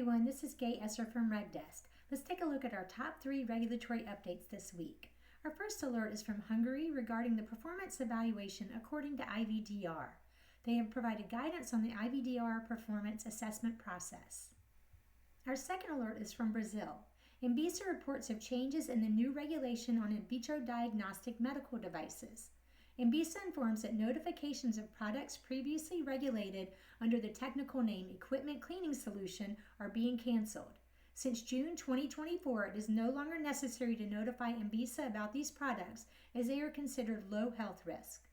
everyone, this is Gay Esser from RegDesk. Let's take a look at our top 3 regulatory updates this week. Our first alert is from Hungary regarding the performance evaluation according to IVDR. They have provided guidance on the IVDR performance assessment process. Our second alert is from Brazil. ANVISA reports of changes in the new regulation on in vitro diagnostic medical devices. ANVISA informs that notifications of products previously regulated under the technical name Equipment Cleaning Solution are being canceled. Since June 2024, it is no longer necessary to notify ANVISA about these products as they are considered low health risk.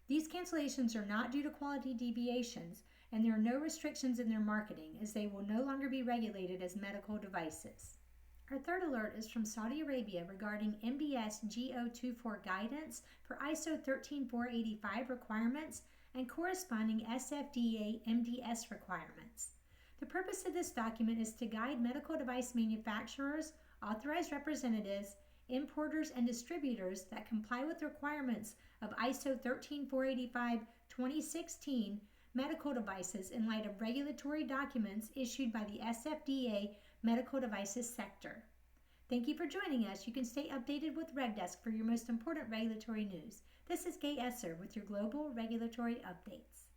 These cancellations are not due to quality deviations, and there are no restrictions in their marketing as they will no longer be regulated as medical devices. Our third alert is from Saudi Arabia regarding MDS G024 guidance for ISO 13485 requirements and corresponding SFDA-MDS requirements. The purpose of this document is to guide medical device manufacturers, authorized representatives, importers, and distributors that comply with requirements of ISO 13485-2016 medical devices in light of regulatory documents issued by the SFDA medical devices sector. Thank you for joining us. You can stay updated with RegDesk for your most important regulatory news. This is Gay Esser with your global regulatory updates.